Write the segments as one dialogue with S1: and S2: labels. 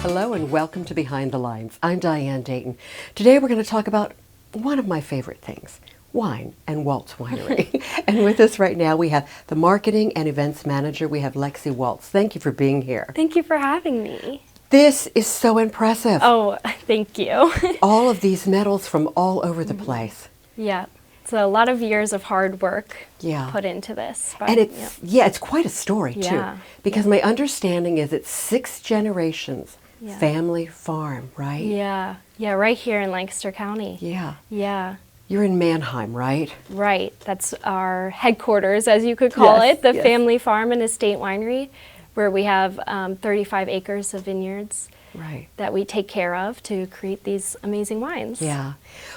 S1: Hello and welcome to Behind the Lines. I'm Diane Dayton. Today we're going to talk about one of my favorite things, wine and Waltz Winery. And with us right now we have the marketing and events manager. We have Lexe Waltz. Thank you for being here.
S2: Thank you for having me.
S1: This is so impressive.
S2: Oh, thank you.
S1: All of these medals from all over the place.
S2: Yeah. It's a lot of years of hard work
S1: Yeah.
S2: put into this. But,
S1: And it's quite a story too.
S2: Yeah.
S1: Because my understanding is it's 6 generations,
S2: Yeah.
S1: family farm, right?
S2: Yeah. Yeah, right here in Lancaster County.
S1: Yeah.
S2: Yeah.
S1: You're in Mannheim, right?
S2: Right. That's our headquarters, as you could call
S1: Yes,
S2: it, the
S1: yes.
S2: Family Farm and Estate Winery, where we have 35 acres of vineyards
S1: Right.
S2: that we take care of to create these amazing wines.
S1: Yeah.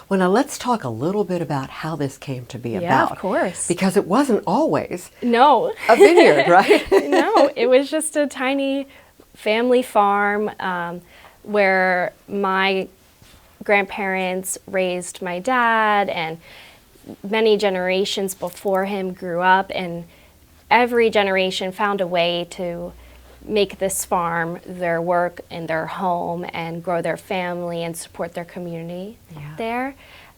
S1: Well, now let's talk a little bit about how this came to be
S2: Yeah,
S1: about.
S2: of course.
S1: Because it wasn't always
S2: No.
S1: a vineyard, right?
S2: No, it was just a tiny family farm where my grandparents raised my dad, and many generations before him grew up, and every generation found a way to make this farm their work and their home and grow their family and support their community there.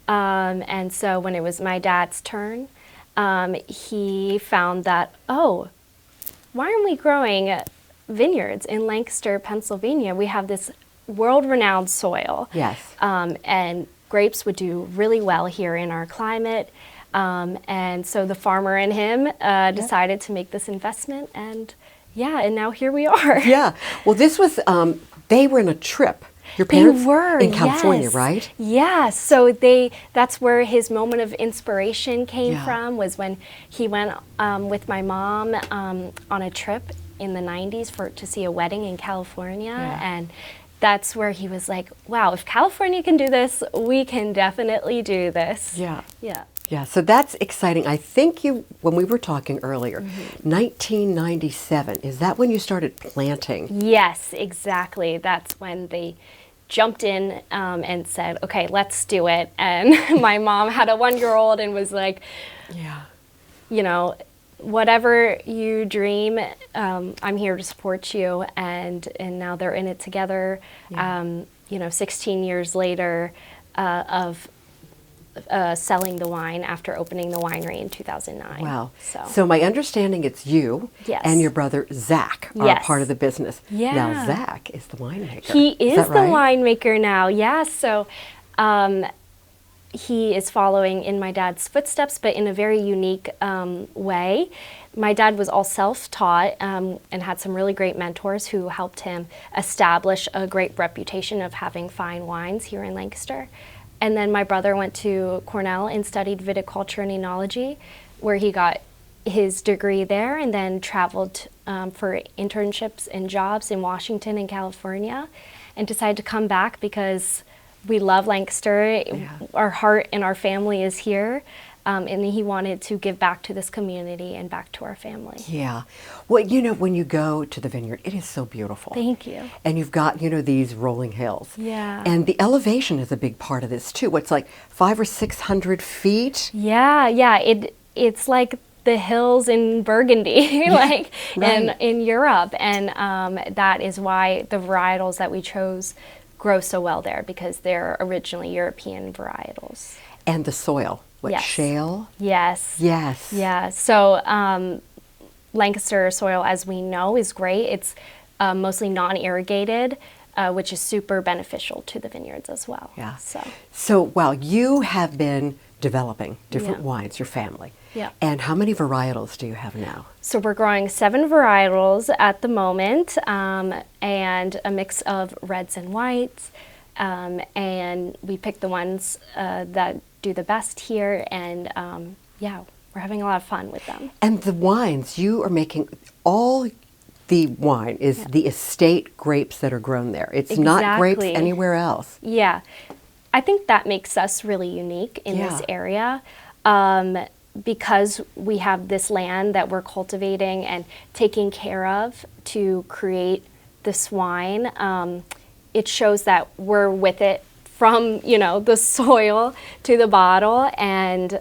S2: And so when it was my dad's turn, he found that, oh, why aren't we growing vineyards in Lancaster, Pennsylvania? We have this world-renowned soil.
S1: Yes.
S2: And grapes would do really well here in our climate. And so the farmer and him decided to make this investment, and now here we are.
S1: Yeah. Well, this was, they were in a trip. Your parents
S2: They were,
S1: in California,
S2: yes.
S1: right?
S2: Yeah, so that's where his moment of inspiration came
S1: Yeah.
S2: from, was when he went with my mom on a trip in the 90s to see a wedding in California.
S1: Yeah.
S2: And that's where he was like, wow, if California can do this, we can definitely do this.
S1: Yeah.
S2: Yeah.
S1: Yeah, so that's exciting. I think when we were talking earlier,
S2: Mm-hmm.
S1: 1997, is that when you started planting?
S2: Yes, exactly. That's when they jumped in and said, okay, let's do it. And my mom had a 1-year-old and was like,
S1: Yeah.
S2: you know, whatever you dream, I'm here to support you. And now they're in it together, 16 years later of selling the wine after opening the winery in 2009.
S1: Wow.
S2: So
S1: my understanding it's you
S2: Yes.
S1: and your brother Zach are
S2: Yes.
S1: a part of the business.
S2: Yeah.
S1: Now Zach is the winemaker.
S2: he is
S1: that
S2: the
S1: right?
S2: winemaker now. Yeah. So he is following in my dad's footsteps, but in a very unique way. My dad was all self-taught and had some really great mentors who helped him establish a great reputation of having fine wines here in Lancaster. And then my brother went to Cornell and studied viticulture and enology, where he got his degree there, and then traveled for internships and jobs in Washington and California, and decided to come back because we love Lancaster.
S1: Yeah.
S2: Our heart and our family is here, and he wanted to give back to this community and back to our family.
S1: Yeah. Well, when you go to the vineyard, it is so beautiful.
S2: Thank you.
S1: And you've got, these rolling hills.
S2: Yeah.
S1: And the elevation is a big part of this too. It's like 500 or 600 feet.
S2: Yeah. It's like the hills in Burgundy, like
S1: right.
S2: in Europe, and that is why the varietals that we chose grow so well there, because they're originally European varietals.
S1: And the soil. What,
S2: Yes.
S1: shale?
S2: Yes.
S1: Yes.
S2: Yeah. So Lancaster soil, as we know, is great. It's mostly non-irrigated, which is super beneficial to the vineyards as well.
S1: Yeah.
S2: So
S1: Wow, you have been developing different
S2: Yeah.
S1: wines, your family.
S2: Yeah.
S1: And how many varietals do you have now?
S2: So we're growing 7 varietals at the moment, and a mix of reds and whites. And we pick the ones that do the best here, and we're having a lot of fun with them.
S1: And the wines, you are making all the wine is the estate grapes that are grown there. It's not grapes
S2: Exactly.
S1: anywhere else.
S2: Yeah, I think that makes us really unique in this
S1: Yeah.
S2: area, because we have this land that we're cultivating and taking care of to create this wine. It shows that we're with it from the soil to the bottle, and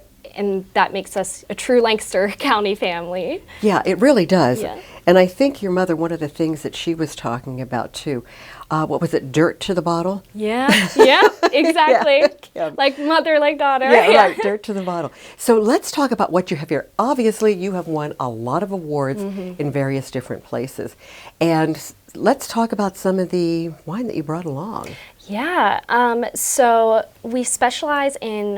S2: that makes us a true Lancaster County family.
S1: Yeah, it really does.
S2: Yeah.
S1: And I think your mother, one of the things that she was talking about too, what was it, dirt to the bottle?
S2: Yeah, yeah, exactly.
S1: Yeah.
S2: Like mother, like daughter.
S1: Yeah, right, dirt to the bottle. So let's talk about what you have here. Obviously, you have won a lot of awards in various different places. And let's talk about some of the wine that you brought along.
S2: Yeah, so we specialize in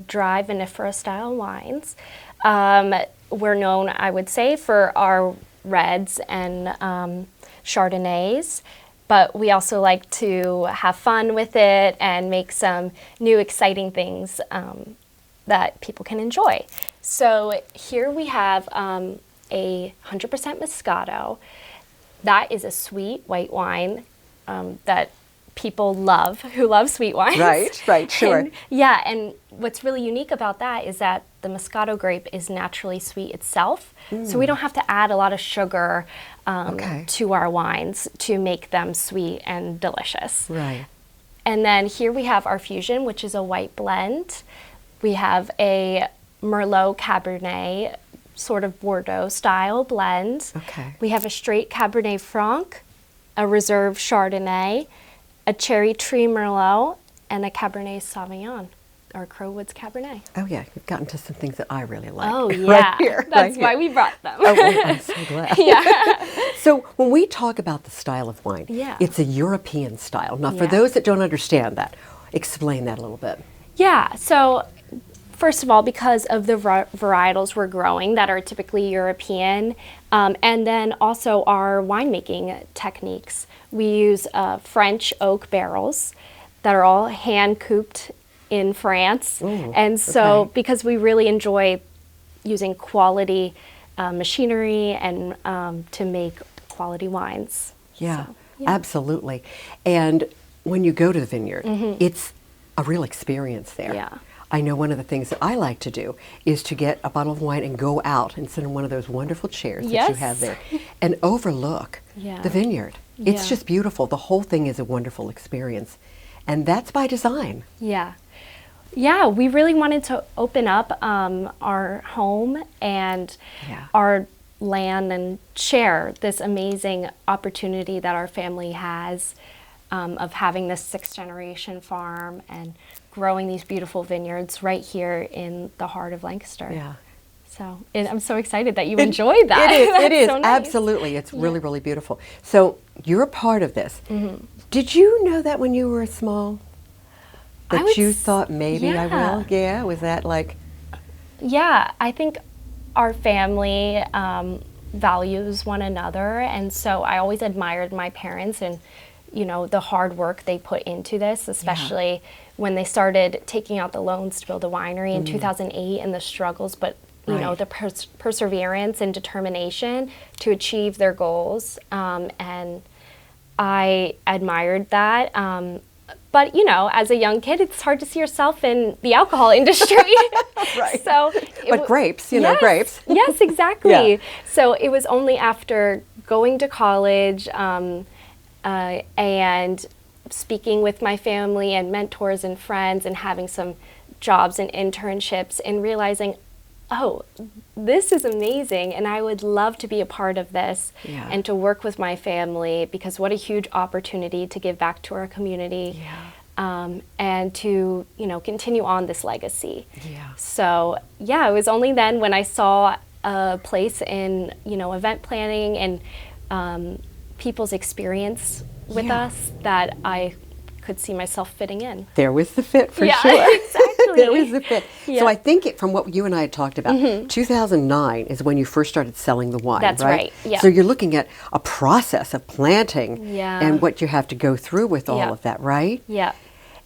S2: dry vinifera style wines. We're known, I would say, for our reds and Chardonnays, but we also like to have fun with it and make some new exciting things that people can enjoy. So here we have a 100% Moscato. That is a sweet white wine that people love, who love sweet wines.
S1: Right, sure.
S2: And what's really unique about that is that the Moscato grape is naturally sweet itself, so we don't have to add a lot of sugar to our wines to make them sweet and delicious.
S1: Right.
S2: And then here we have our Fusion, which is a white blend. We have a Merlot Cabernet, sort of Bordeaux style blend.
S1: Okay.
S2: We have a straight Cabernet Franc, a Reserve Chardonnay, a Cherry Tree Merlot, and a Cabernet Sauvignon, or Crowwoods Cabernet.
S1: Oh yeah, you've gotten to some things that I really like.
S2: Oh yeah,
S1: right here,
S2: that's
S1: right
S2: why
S1: here.
S2: we brought them.
S1: Oh, well, I'm so glad.
S2: Yeah.
S1: So when we talk about the style of wine,
S2: Yeah.
S1: it's a European style. Now, for
S2: Yeah.
S1: those that don't understand that, explain that a little bit.
S2: Yeah, so first of all, because of the varietals we're growing that are typically European, and then also our winemaking techniques. We use French oak barrels that are all hand cooped in France.
S1: Ooh,
S2: and so
S1: okay.
S2: because we really enjoy using quality machinery and to make quality wines.
S1: Yeah,
S2: So, yeah.
S1: absolutely. And when you go to the vineyard, it's a real experience there.
S2: Yeah.
S1: I know one of the things that I like to do is to get a bottle of wine and go out and sit in one of those wonderful chairs that you
S2: Yes.
S1: have there and overlook
S2: Yeah.
S1: the vineyard. It's
S2: Yeah.
S1: just beautiful. The whole thing is a wonderful experience. And that's by design.
S2: Yeah. Yeah, we really wanted to open up our home and
S1: Yeah.
S2: our land and share this amazing opportunity that our family has of having this 6th generation farm and growing these beautiful vineyards right here in the heart of Lancaster.
S1: Yeah.
S2: So I'm so excited that you enjoyed that.
S1: It is,
S2: That's
S1: it is,
S2: so nice.
S1: absolutely. It's really, really beautiful. So you're a part of this. Did you know that when you were small?
S2: I
S1: That
S2: would
S1: you
S2: s-
S1: thought maybe I
S2: yeah.
S1: will? Yeah, was that like,
S2: Yeah, I think our family values one another, and so I always admired my parents and, you know, the hard work they put into this, especially when they started taking out the loans to build a winery in 2008 and the struggles, but you know,
S1: Right.
S2: the perseverance and determination to achieve their goals, and I admired that. But you know, as a young kid, it's hard to see yourself in the alcohol industry.
S1: Right.
S2: So,
S1: but grapes, you know,
S2: yes,
S1: grapes.
S2: Yes, exactly.
S1: Yeah.
S2: So it was only after going to college and speaking with my family and mentors and friends and having some jobs and internships and realizing, oh, this is amazing and I would love to be a part of this
S1: Yeah.
S2: and to work with my family, because what a huge opportunity to give back to our community. And to, you know, continue on this legacy.
S1: Yeah.
S2: So yeah, it was only then when I saw a place in, you know, event planning and people's experience with
S1: Yeah.
S2: us that I could see myself fitting in.
S1: There was the fit for
S2: Yeah,
S1: sure.
S2: exactly.
S1: There was the fit.
S2: Yeah.
S1: So I think from what you and I had talked about, 2009 is when you first started selling the wine,
S2: That's right, yeah.
S1: So you're looking at a process of planting
S2: Yeah.
S1: and what you have to go through with all
S2: Yeah.
S1: of that, right?
S2: Yeah.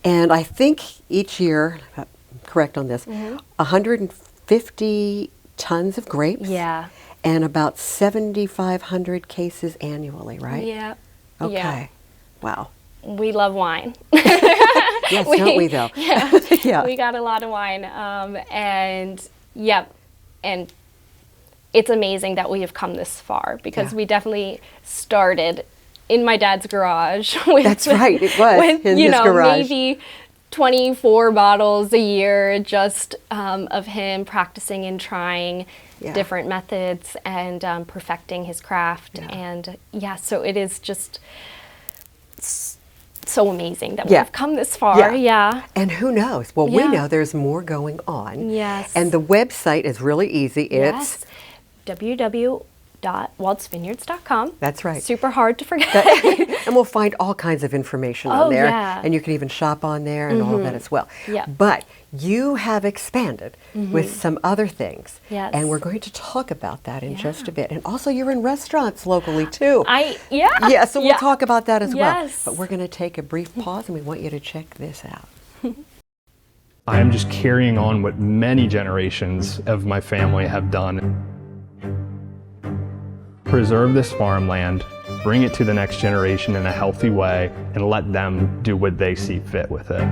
S1: And I think each year, correct on this, 150 tons of grapes.
S2: Yeah.
S1: And about 7,500 cases annually, right?
S2: Yeah.
S1: Okay.
S2: Yeah.
S1: Wow.
S2: We love wine.
S1: Yes, don't we though?
S2: Yeah.
S1: Yeah.
S2: We got a lot of wine. And yep. And it's amazing that we have come this far, because
S1: Yeah.
S2: we definitely started in my dad's garage with,
S1: That's right, it was
S2: with,
S1: in
S2: you
S1: his
S2: know,
S1: garage.
S2: maybe 24 bottles a year just of him practicing and trying different methods and perfecting his craft. And so it is just so amazing that we've come this far.
S1: And who knows? Well, we know there's more going on.
S2: Yes.
S1: And the website is really easy. It's
S2: www.waltzvineyards.com.
S1: That's right.
S2: Super hard to forget.
S1: And we'll find all kinds of information on there. And you can even shop on there and all of that as well. But you have expanded with some other things. And we're going to talk about that in just a bit. And also you're in restaurants locally too. So we'll talk about that as well. But we're going to take a brief pause and we want you to check this out.
S3: I am just carrying on what many generations of my family have done. Preserve this farmland, bring it to the next generation in a healthy way, and let them do what they see fit with it.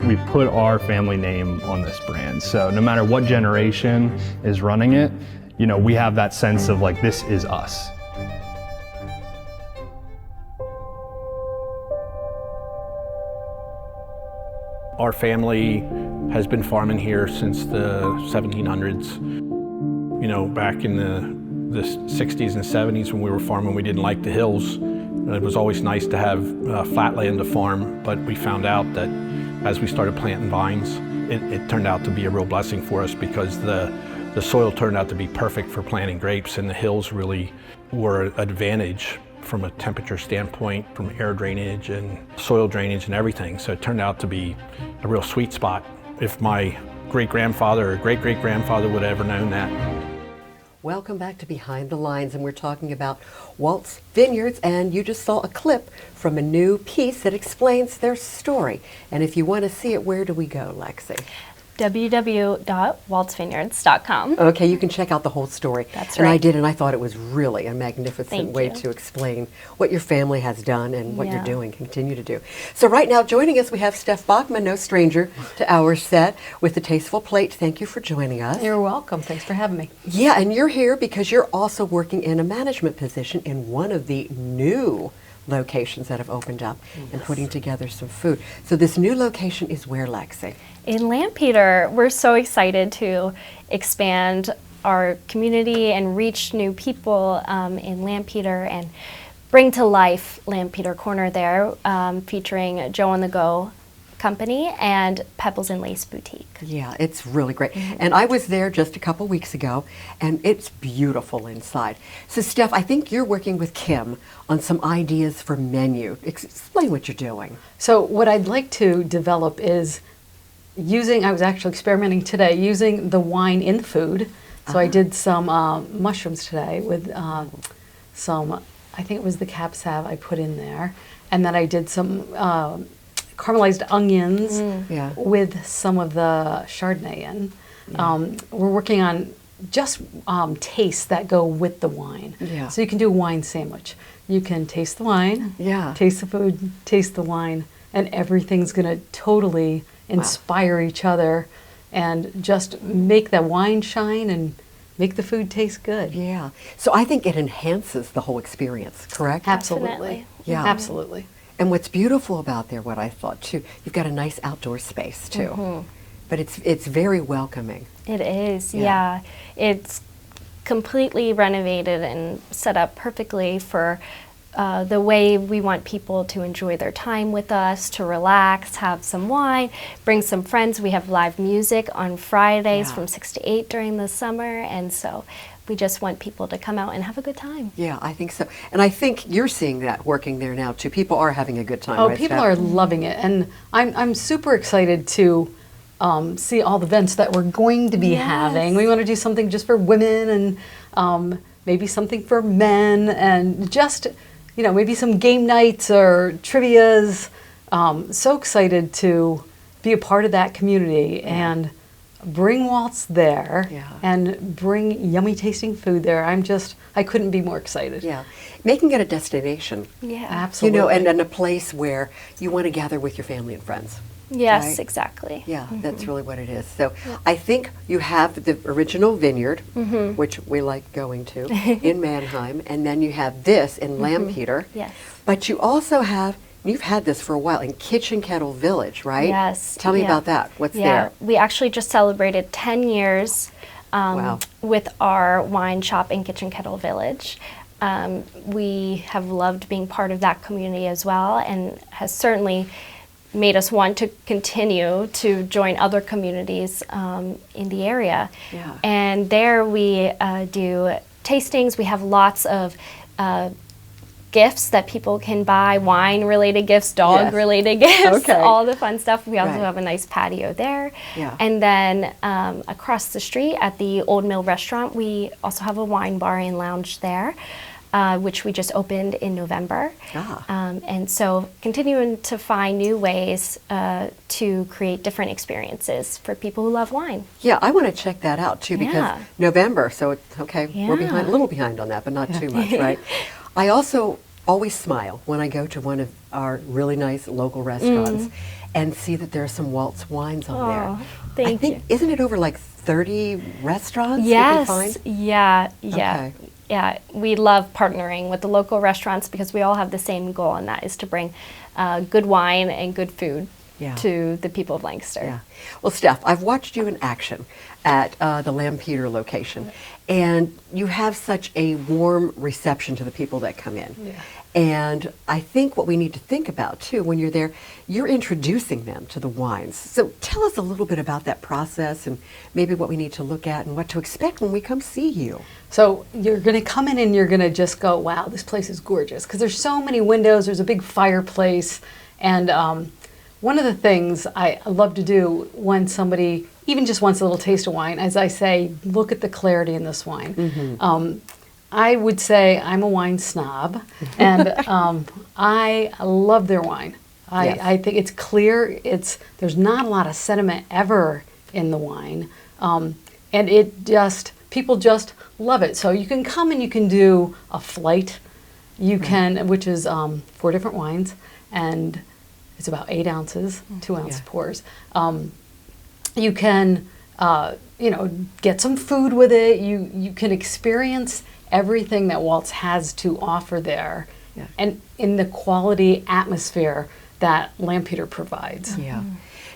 S3: We put our family name on this brand, so no matter what generation is running it, you know, we have that sense of like, this is us.
S4: Our family has been farming here since the 1700s. You know, back in the 60s and 70s when we were farming, we didn't like the hills. It was always nice to have flat land to farm, but we found out that as we started planting vines, it turned out to be a real blessing for us because the soil turned out to be perfect for planting grapes, and the hills really were an advantage from a temperature standpoint, from air drainage and soil drainage and everything. So it turned out to be a real sweet spot. If my great-grandfather or great-great-grandfather would have ever known that.
S1: Welcome back to Behind the Lines, and we're talking about Waltz Vineyards, and you just saw a clip from a new piece that explains their story. And if you want to see it, where do we go, Lexe?
S2: www.waltzvineyards.com.
S1: Okay, you can check out the whole story.
S2: That's
S1: right. And I did, and I thought it was really a magnificent way to explain what your family has done and what you're doing, continue to do. So right now, joining us, we have Steph Baughman, no stranger to our set, with the Tasteful Plate. Thank you for joining us.
S5: You're welcome. Thanks for having me.
S1: Yeah, and you're here because you're also working in a management position in one of the new locations that have opened up and putting together some food. So this new location is where, Lexe?
S2: In Lampeter. We're so excited to expand our community and reach new people in Lampeter and bring to life Lampeter Corner there, featuring Joe on the Go Company and Pebbles and Lace Boutique.
S1: Yeah, it's really great. And I was there just a couple weeks ago, and it's beautiful inside. So Steph, I think you're working with Kim on some ideas for menu. Explain what you're doing.
S5: So what I'd like to develop is I was actually experimenting today, using the wine in the food. So I did some mushrooms today with some, I think it was the Cab Sav I put in there. And then I did some caramelized onions with some of the Chardonnay in. We're working on just tastes that go with the wine. So you can do a wine sandwich. You can taste the wine, taste the food, taste the wine, and everything's going to totally inspire each other and just make the wine shine and make the food taste good.
S1: Yeah. So I think it enhances the whole experience, correct?
S5: Absolutely.
S2: Definitely.
S1: Yeah.
S5: Absolutely.
S1: And what's beautiful about there, what I thought too, you've got a nice outdoor space too. But it's very welcoming.
S2: It is, yeah. It's completely renovated and set up perfectly for the way we want people to enjoy their time with us, to relax, have some wine, bring some friends. We have live music on Fridays from 6 to 8 during the summer, and so we just want people to come out and have a good time.
S1: Yeah, I think so. And I think you're seeing that working there now too. People are having a good time,
S5: Oh,
S1: right,
S5: people
S1: Steph?
S5: are loving it, and I'm super excited to see all the events that we're going to be having. We want to do something just for women and maybe something for men, and just, you know, maybe some game nights or trivias. So excited to be a part of that community and bring Waltz there and bring yummy tasting food there. I couldn't be more excited.
S1: Yeah, making it a destination.
S2: Yeah,
S5: Absolutely.
S1: You know, and a place where you want to gather with your family and friends.
S2: yes,
S1: right?
S2: exactly.
S1: Yeah, that's really what it is. So I think you have the original vineyard, which we like going to, in Mannheim, and then you have this in Lampeter.
S2: Yes.
S1: But you also have you've had this for a while in Kitchen Kettle Village, right?
S2: Yes.
S1: Tell me
S2: yeah.
S1: about that. What's
S2: Yeah,
S1: there?
S2: we actually just celebrated 10 years
S1: Wow.
S2: with our wine shop in Kitchen Kettle Village. We have loved being part of that community as well, and has certainly made us want to continue to join other communities in the area.
S1: Yeah.
S2: And there we do tastings. We have lots of gifts that people can buy, wine-related gifts, dog-related gifts,
S1: Okay.
S2: all the fun stuff. We also
S1: Right.
S2: have a nice patio there.
S1: Yeah.
S2: And then across the street at the Old Mill Restaurant, we also have a wine bar and lounge there, which we just opened in November.
S1: Ah.
S2: And so continuing to find new ways to create different experiences for people who love wine.
S1: Yeah, I want to check that out too because
S2: Yeah.
S1: November, so it's okay, we're
S2: Yeah.
S1: behind, a little behind on that, but not too much, right? I also always smile when I go to one of our really nice local restaurants and see that there are some Waltz wines on there.
S2: Oh, thank
S1: I think,
S2: you.
S1: isn't it over like 30 restaurants you
S2: Yes,
S1: can find?
S2: yeah.
S1: Okay.
S2: Yeah, we love partnering with the local restaurants because we all have the same goal, and that is to bring good wine and good food
S1: Yeah.
S2: to the people of Lancaster.
S1: Yeah. Well, Steph, I've watched you in action at the Lampeter location, and you have such a warm reception to the people that come in.
S5: Yeah.
S1: And I think what we need to think about too, when you're there, you're introducing them to the wines. So tell us a little bit about that process and maybe what we need to look at and what to expect when we come see you.
S5: So you're going to come in and you're going to just go, wow, this place is gorgeous. Because there's so many windows, there's a big fireplace. And one of the things I love to do when somebody even just wants a little taste of wine, as I say, look at the clarity in this wine. I would say I'm a wine snob, and I love their wine.
S1: Yes.
S5: I think it's clear. There's not a lot of sediment ever in the wine, and people just love it. So you can come and you can do a flight. You can, which is 4 different wines, and it's about 8 ounces, 2-ounce
S1: Yeah.
S5: pours. You can, get some food with it. You can experience everything that Waltz has to offer there,
S1: Yeah.
S5: and in the quality atmosphere that Lampeter provides.
S1: Yeah.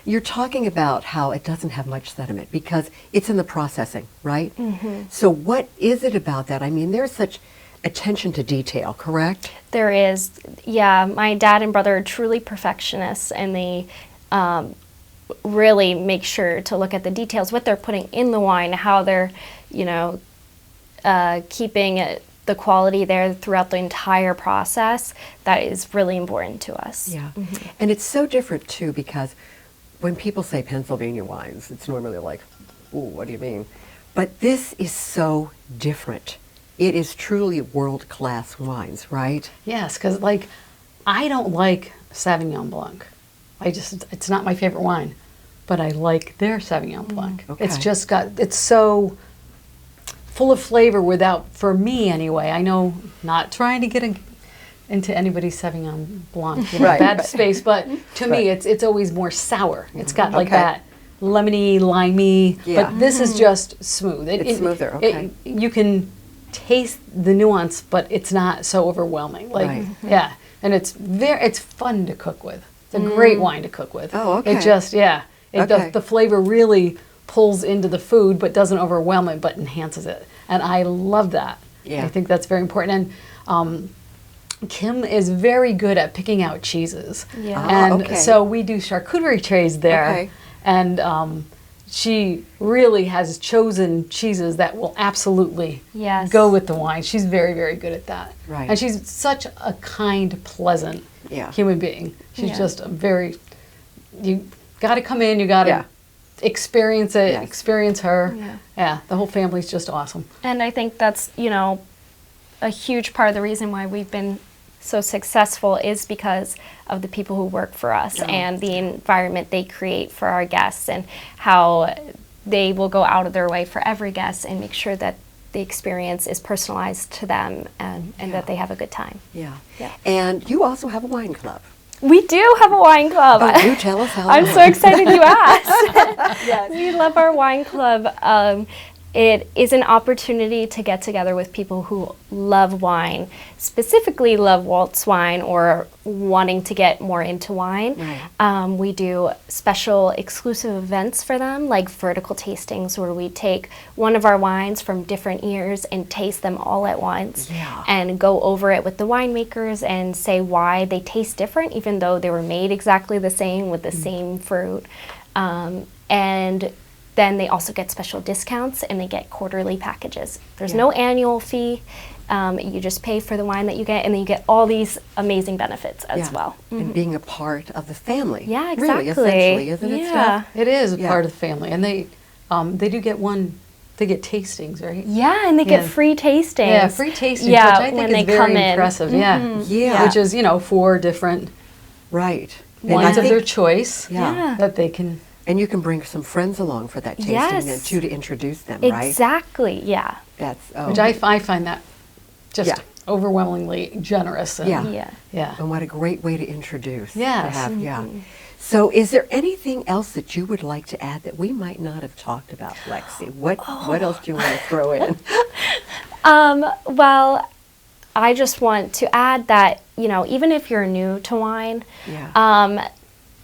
S1: You're talking about how it doesn't have much sediment because it's in the processing, right? So what is it about that? I mean, there's such attention to detail, correct?
S2: There is, yeah. My dad and brother are truly perfectionists, and they really make sure to look at the details, what they're putting in the wine, how they're, keeping the quality there throughout the entire process. That is really important to us.
S1: Yeah. And it's so different too because when people say Pennsylvania wines, it's normally like, ooh, what do you mean? But this is so different. It is truly world-class wines, right?
S5: Yes, because I don't like Sauvignon Blanc. It's not my favorite wine, but I like their Sauvignon Blanc.
S1: Okay.
S5: It's so full of flavor for me anyway. I know, not trying to get into anybody's Sauvignon Blanc,
S1: Right.
S5: bad space, but to me
S1: Right.
S5: it's always more sour. It's got like
S1: Okay.
S5: that lemony, limey,
S1: Yeah.
S5: but this is just smooth.
S1: It's smoother, okay.
S5: You can taste the nuance, but it's not so overwhelming.
S1: Right.
S5: Yeah, and it's fun to cook with. It's a great wine to cook with.
S1: Oh, okay. Okay.
S5: The flavor really pulls into the food, but doesn't overwhelm it, but enhances it. And I love that.
S1: Yeah.
S5: I think that's very important. And Kim is very good at picking out cheeses.
S2: Yeah.
S5: And
S1: okay.
S5: so we do charcuterie trays there.
S1: Okay.
S5: And she really has chosen cheeses that will absolutely
S2: Yes.
S5: go with the wine. She's very, very good at that.
S1: Right.
S5: And she's such a kind, pleasant
S1: Yeah.
S5: human being. She's
S2: Yeah.
S5: just you got to come in, you got to
S1: Yeah.
S5: experience it,
S1: Yes.
S5: experience her.
S2: Yeah.
S5: The whole family's just awesome.
S2: And I think that's, a huge part of the reason why we've been so successful is because of the people who work for us and the environment they create for our guests, and how they will go out of their way for every guest and make sure that the experience is personalized to them and that they have a good time.
S1: Yeah.
S2: Yeah.
S1: And you also have a wine club.
S2: We do have a wine club.
S1: Oh, do tell us how
S2: I'm
S1: that
S2: so excited you asked. We love our wine club. it is an opportunity to get together with people who love wine, specifically love Waltz wine or wanting to get more into wine.
S1: Right.
S2: We do special exclusive events for them, like vertical tastings, where we take one of our wines from different years and taste them all at once,
S1: Yeah.
S2: and go over it with the winemakers and say why they taste different, even though they were made exactly the same with the same fruit. And then they also get special discounts, and they get quarterly packages. There's no annual fee. You just pay for the wine that you get, and then you get all these amazing benefits as
S1: Yeah.
S2: well.
S1: And being a part of the family.
S2: Yeah,
S1: Really,
S2: exactly.
S1: essentially, isn't it,
S2: Yeah.
S1: Steph?
S5: It is a
S1: Yeah.
S5: part of the family, and they do get they get tastings, right?
S2: Yeah, and they get
S5: Yeah.
S2: free tastings.
S5: Yeah, free tastings,
S2: Yeah,
S5: which I think
S2: when
S5: is
S2: they
S5: very
S2: come in.
S5: impressive. Yeah.
S1: Yeah.
S5: Which is, 4 different
S1: Right. And I
S5: wines of
S1: think-
S5: their choice
S1: Yeah.
S5: that they can.
S1: And you can bring some friends along for that tasting
S2: Yes.
S1: then too, to introduce them, right?
S2: Exactly, yeah.
S1: That's
S5: Which I find that just
S1: Yeah.
S5: overwhelmingly generous. And,
S1: Yeah.
S2: Yeah.
S5: Yeah.
S1: And what a great way to introduce.
S5: Yes.
S1: To have, yeah. So is there anything else that you would like to add that we might not have talked about, Lexe? What else do you want to throw in?
S2: Well, I just want to add that, even if you're new to wine,
S1: Yeah.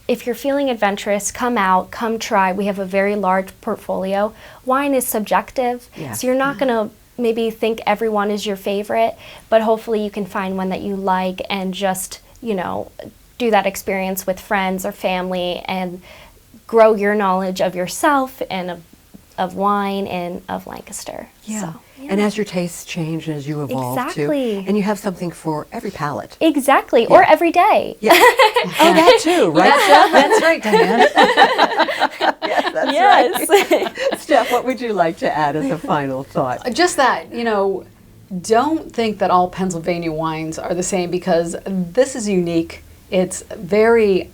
S2: if you're feeling adventurous, come out, come try. We have a very large portfolio. Wine is subjective,
S1: Yes.
S2: so you're not going to maybe think everyone is your favorite, but hopefully you can find one that you like and just, do that experience with friends or family and grow your knowledge of yourself and of wine and of Lancaster.
S1: Yeah.
S2: So,
S1: And as your tastes change, as you evolve
S2: Exactly.
S1: too, and you have something for every palate.
S2: Exactly, or every day.
S1: Yeah. Oh, that too, right?
S5: That's right, Diane.
S1: Yes, that's
S2: Yes.
S1: right. Steph, what would you like to add as a final thought?
S5: Just that, don't think that all Pennsylvania wines are the same, because this is unique. It's very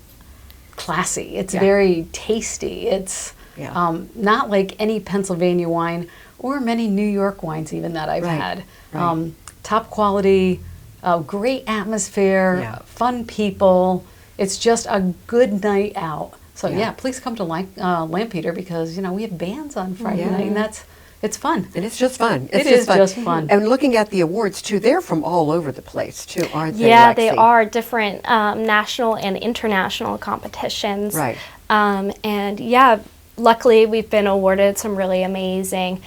S5: classy. It's
S1: Yeah.
S5: very tasty. It's
S1: Yeah.
S5: not like any Pennsylvania wine or many New York wines even that I've
S1: Right,
S5: had.
S1: right.
S5: Top quality, great atmosphere,
S1: Yeah.
S5: fun people. It's just a good night out. So
S1: Yeah.
S5: yeah, please come to Lampeter, because we have bands on Friday
S1: Yeah.
S5: night, and it's fun.
S1: And it's just fun. It's
S5: It is just fun.
S1: And looking at the awards too, they're from all over the place too, aren't they?
S2: Yeah, they
S1: Lexe?
S2: are different national and international competitions.
S1: Right.
S2: And yeah, luckily we've been awarded some really amazing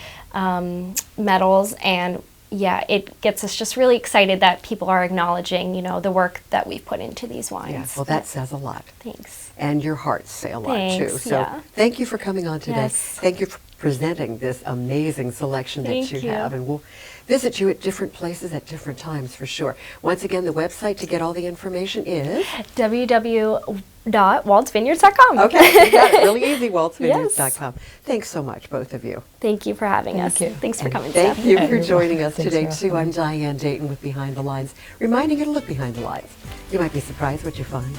S2: medals, and yeah, it gets us just really excited that people are acknowledging, the work that we've put into these wines.
S1: Yeah. Well, that says a lot.
S2: Thanks.
S1: And your hearts say a lot too.
S2: Thanks,
S1: So
S2: yeah.
S1: thank you for coming on today.
S2: Yes.
S1: Thank you for presenting this amazing selection that
S2: Thank
S1: you
S2: you.
S1: have. And we'll visit you at different places at different times for sure. Once again, the website to get all the information is...
S2: www.waltzvineyards.com.
S1: Okay, you got it. Really easy, waltzvineyards.com. Thanks so much, both of you.
S2: Thank you for having us.
S5: Thank you.
S2: Thanks for
S1: And
S2: coming,
S1: thank
S2: Steph.
S1: you for
S5: You're
S1: joining
S5: welcome.
S1: us
S5: Thanks
S1: today,
S5: for
S1: too.
S5: having
S1: I'm
S5: me.
S1: Diane Dayton with Behind the Lines, reminding you to look behind the lines. You might be surprised what you find.